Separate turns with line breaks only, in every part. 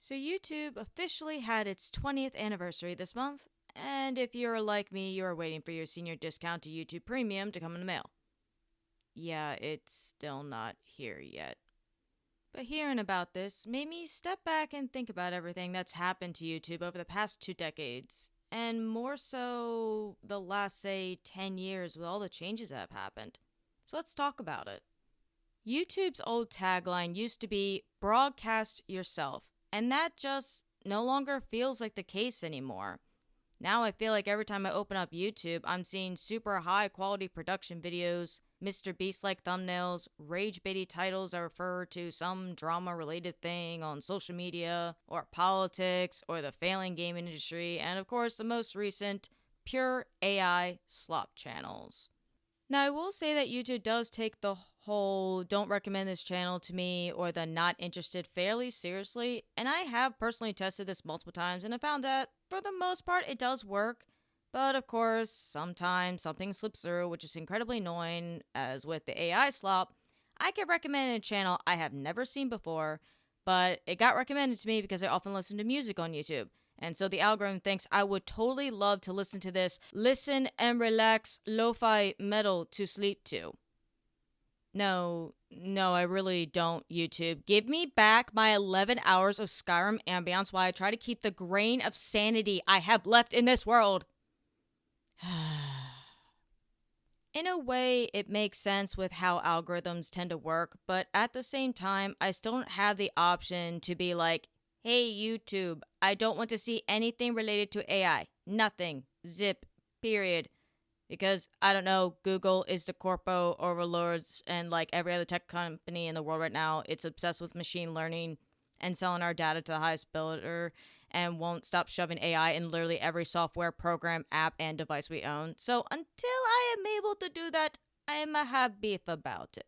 So, YouTube officially had its 20th anniversary this month, and if you're like me, you are waiting for your senior discount to YouTube Premium to come in the mail. Yeah, it's still not here yet. But hearing about this made me step back and think about everything that's happened to YouTube over the past 2 decades, and more so the last, say, 10 years with all the changes that have happened. So let's talk about it. YouTube's old tagline used to be broadcast yourself, and that just no longer feels like the case anymore. Now I feel like every time I open up YouTube, I'm seeing super high quality production videos, Mr. Beast like thumbnails, rage baity titles that refer to some drama related thing on social media, or politics, or the failing gaming industry, and of course the most recent, pure AI slop channels. Now, I will say that YouTube does take the whole don't recommend this channel to me or the not interested fairly seriously, and I have personally tested this multiple times and I found that for the most part it does work. But of course, sometimes something slips through, which is incredibly annoying, as with the AI slop. I get recommended a channel I have never seen before, but it got recommended to me because I often listen to music on YouTube. And so the algorithm thinks I would totally love to listen to this listen and relax lo-fi metal to sleep to. No, I really don't, YouTube. Give me back my 11 hours of Skyrim ambience while I try to keep the grain of sanity I have left in this world. In a way, it makes sense with how algorithms tend to work, but at the same time, I still don't have the option to be like, hey, YouTube, I don't want to see anything related to AI. Nothing. Zip. Period. Because, I don't know, Google is the corpo overlords, and like every other tech company in the world right now, it's obsessed with machine learning and selling our data to the highest bidder and won't stop shoving AI in literally every software, program, app, and device we own. So until I am able to do that, I'm a have beef about it.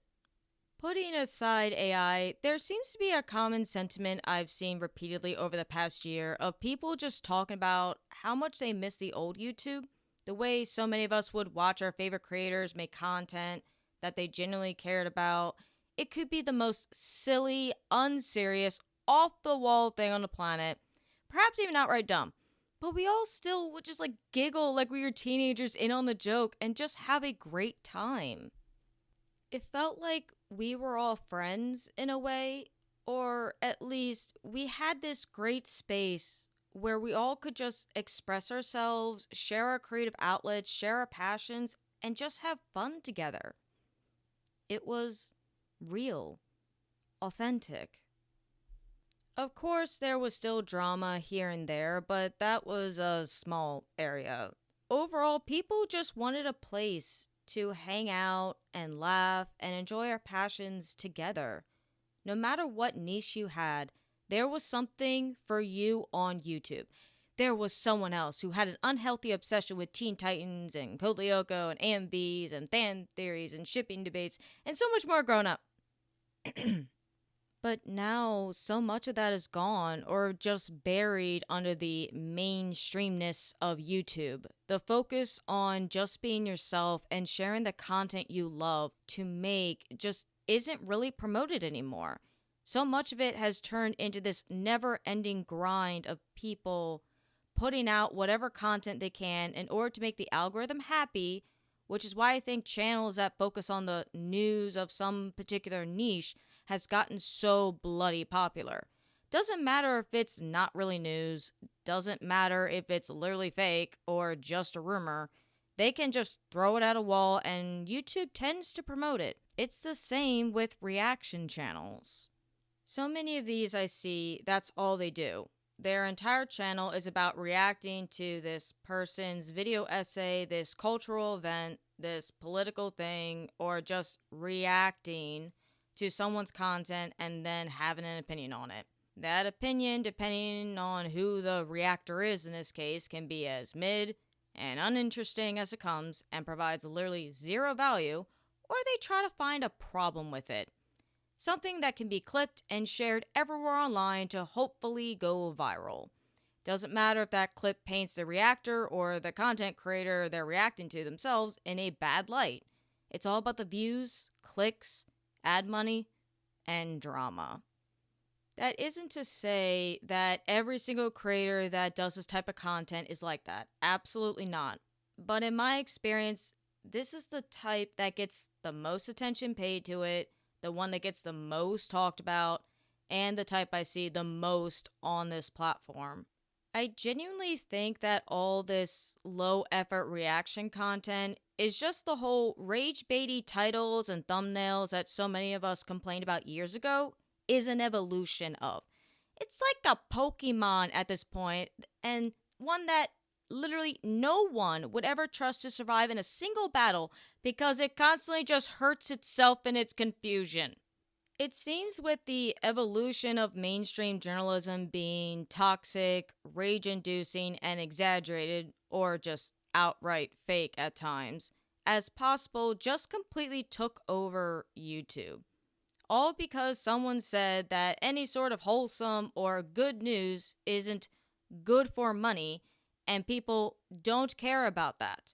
Putting aside AI, there seems to be a common sentiment I've seen repeatedly over the past year of people just talking about how much they miss the old YouTube, the way so many of us would watch our favorite creators make content that they genuinely cared about. It could be the most silly, unserious, off the wall thing on the planet, perhaps even outright dumb. But we all still would just like giggle like we were teenagers in on the joke and just have a great time. It felt like we were all friends in a way, or at least we had this great space where we all could just express ourselves, share our creative outlets, share our passions, and just have fun together. It was real, authentic. Of course, there was still drama here and there, but that was a small area. Overall, people just wanted a place to hang out and laugh and enjoy our passions together. No matter what niche you had, there was something for you on YouTube. There was someone else who had an unhealthy obsession with Teen Titans and Code Lyoko and AMVs and fan theories and shipping debates and so much more grown up. But now, so much of that is gone or just buried under the mainstreamness of YouTube. The focus on just being yourself and sharing the content you love to make just isn't really promoted anymore. So much of it has turned into this never ending grind of people putting out whatever content they can in order to make the algorithm happy, which is why I think channels that focus on the news of some particular niche has gotten so bloody popular. Doesn't matter if it's not really news, doesn't matter if it's literally fake or just a rumor. They can just throw it at a wall and YouTube tends to promote it. It's the same with reaction channels. So many of these I see, that's all they do. Their entire channel is about reacting to this person's video essay, this cultural event, this political thing, or just reacting to someone's content and then having an opinion on it. That opinion, depending on who the reactor is in this case, can be as mid and uninteresting as it comes and provides literally zero value, or they try to find a problem with it. Something that can be clipped and shared everywhere online to hopefully go viral. Doesn't matter if that clip paints the reactor or the content creator they're reacting to themselves in a bad light. It's all about the views, clicks, ad money, and drama. That isn't to say that every single creator that does this type of content is like that. Absolutely not. But in my experience, this is the type that gets the most attention paid to it, the one that gets the most talked about, and the type I see the most on this platform. I genuinely think that all this low effort reaction content is just the whole rage baity titles and thumbnails that so many of us complained about years ago is an evolution of. It's like a Pokemon at this point, and one that literally no one would ever trust to survive in a single battle because it constantly just hurts itself in its confusion. It seems with the evolution of mainstream journalism being toxic, rage inducing, and exaggerated, or just outright fake at times, as possible just completely took over YouTube. All because someone said that any sort of wholesome or good news isn't good for money, and people don't care about that.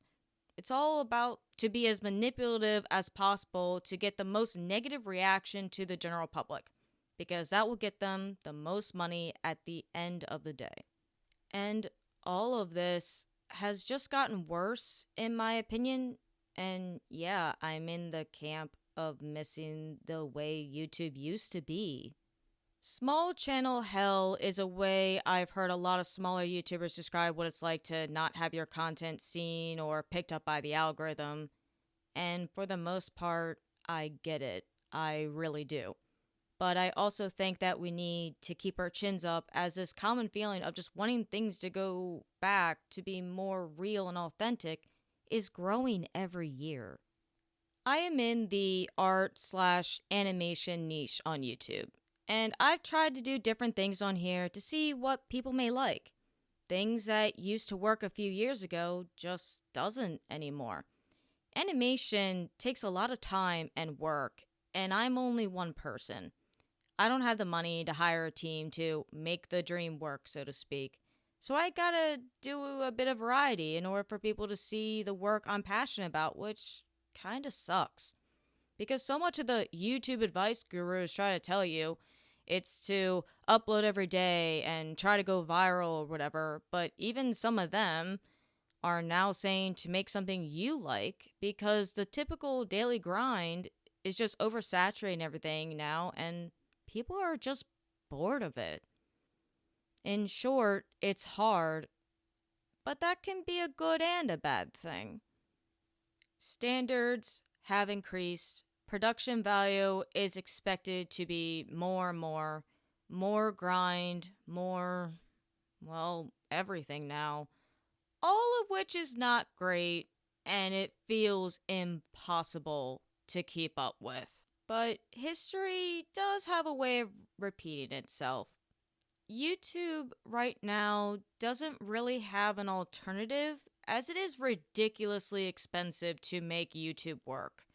It's all about to be as manipulative as possible to get the most negative reaction to the general public, because that will get them the most money at the end of the day. And all of this has just gotten worse, in my opinion. And yeah, I'm in the camp of missing the way YouTube used to be. Small channel hell is a way I've heard a lot of smaller YouTubers describe what it's like to not have your content seen or picked up by the algorithm. And for the most part, I get it. I really do. But I also think that we need to keep our chins up, as this common feeling of just wanting things to go back to be more real and authentic is growing every year. I am in the art/animation niche on YouTube, and I've tried to do different things on here to see what people may like. Things that used to work a few years ago just doesn't anymore. Animation takes a lot of time and work, and I'm only one person. I don't have the money to hire a team to make the dream work, so to speak. So I gotta do a bit of variety in order for people to see the work I'm passionate about, which kinda sucks. Because so much of the YouTube advice gurus try to tell you it's to upload every day and try to go viral or whatever, but even some of them are now saying to make something you like, because the typical daily grind is just oversaturating everything now, and people are just bored of it. In short, it's hard, but that can be a good and a bad thing. Standards have increased. Production value is expected to be more and more grind, more, well, everything now. All of which is not great, and it feels impossible to keep up with. But history does have a way of repeating itself. YouTube right now doesn't really have an alternative, as it is ridiculously expensive to make YouTube work.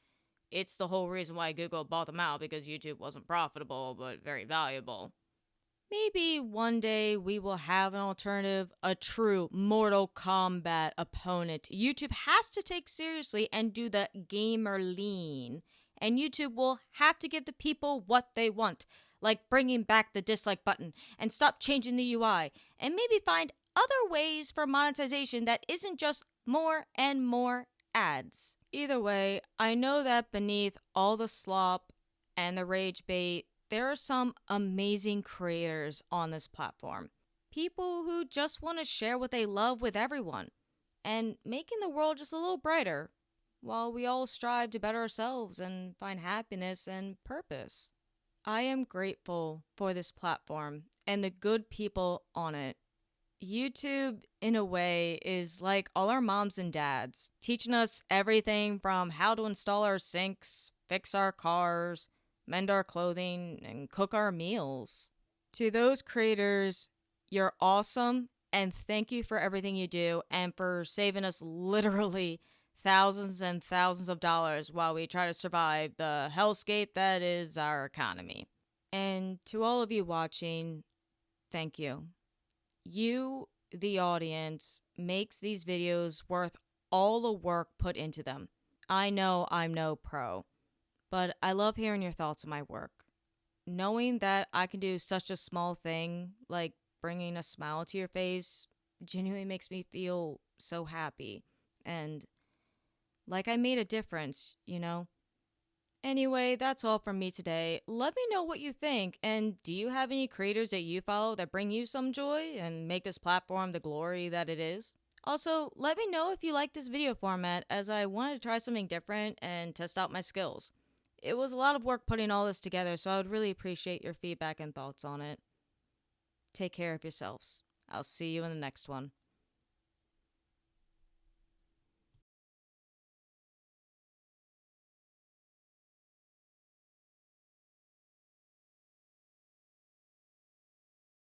It's the whole reason why Google bought them out, because YouTube wasn't profitable but very valuable. Maybe one day we will have an alternative, a true Mortal Kombat opponent YouTube has to take seriously and do the gamer lean. And YouTube will have to give the people what they want, like bringing back the dislike button and stop changing the UI, and maybe find other ways for monetization that isn't just more and more ads. Either way, I know that beneath all the slop and the rage bait, there are some amazing creators on this platform. People who just want to share what they love with everyone and making the world just a little brighter, while we all strive to better ourselves and find happiness and purpose. I am grateful for this platform and the good people on it. YouTube, in a way, is like all our moms and dads, teaching us everything from how to install our sinks, fix our cars, mend our clothing, and cook our meals. To those creators, you're awesome, and thank you for everything you do and for saving us literally thousands and thousands of dollars while we try to survive the hellscape that is our economy. And to all of you watching, thank you. You, the audience, makes these videos worth all the work put into them. I know I'm no pro, but I love hearing your thoughts on my work. knowing that I can do such a small thing like bringing a smile to your face genuinely makes me feel so happy and like I made a difference, you know? Anyway, that's all from me today. Let me know what you think, and do you have any creators that you follow that bring you some joy and make this platform the glory that it is? Also, let me know if you like this video format as I wanted to try something different and test out my skills. It was a lot of work putting all this together, so I would really appreciate your feedback and thoughts on it. Take care of yourselves. I'll see you in the next one.